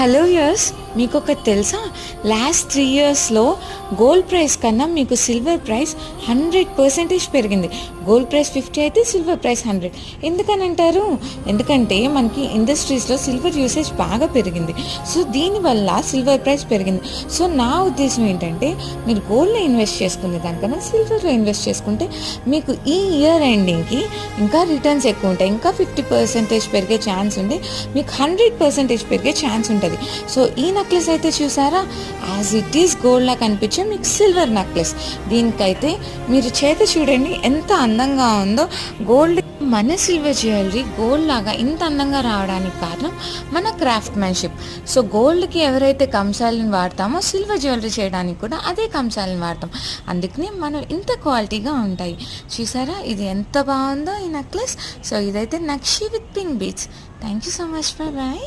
Hello యర్స్, మీకు ఒకటి తెలుసా? లాస్ట్ 3 ఇయర్స్లో గోల్డ్ ప్రైస్ కన్నా మీకు సిల్వర్ ప్రైస్ 100% పెరిగింది. గోల్డ్ ప్రైస్ 50 అయితే సిల్వర్ ప్రైస్ 100. ఎందుకని అంటారు? ఎందుకంటే మనకి ఇండస్ట్రీస్లో సిల్వర్ యూసేజ్ బాగా పెరిగింది. సో దీనివల్ల సిల్వర్ ప్రైస్ పెరిగింది. సో నా ఉద్దేశం ఏంటంటే, మీరు గోల్డ్లో ఇన్వెస్ట్ చేసుకునే దానికన్నా సిల్వర్లో ఇన్వెస్ట్ చేసుకుంటే మీకు ఈ ఇయర్ ఎండింగ్కి ఇంకా రిటర్న్స్ ఎక్కువ ఉంటాయి. ఇంకా 50% పెరిగే ఛాన్స్ ఉంది, మీకు 100% పెరిగే ఛాన్స్ ఉంటుంది. సో ఈ నెక్లెస్ అయితే చూసారా, యాజ్ ఇట్ ఈస్ గోల్డ్ లా కనిపించే మీకు సిల్వర్ నెక్లెస్. దీనికైతే మీరు చేత చూడండి ఎంత అందంగా ఉందో. గోల్డ్ మన సిల్వర్ జ్యువెలరీ గోల్డ్ లాగా ఇంత అందంగా రావడానికి కారణం మన క్రాఫ్ట్మెన్షిప్. సో గోల్డ్కి ఎవరైతే కంసాలను వాడతామో సిల్వర్ జ్యువెలరీ చేయడానికి కూడా అదే కంసాలను వాడతాం. అందుకనే మనం ఇంత క్వాలిటీగా ఉంటాయి. చూసారా ఇది ఎంత బాగుందో ఈ నెక్లెస్. సో ఇదైతే నక్షి with pink beads. Thank you so much. Bye.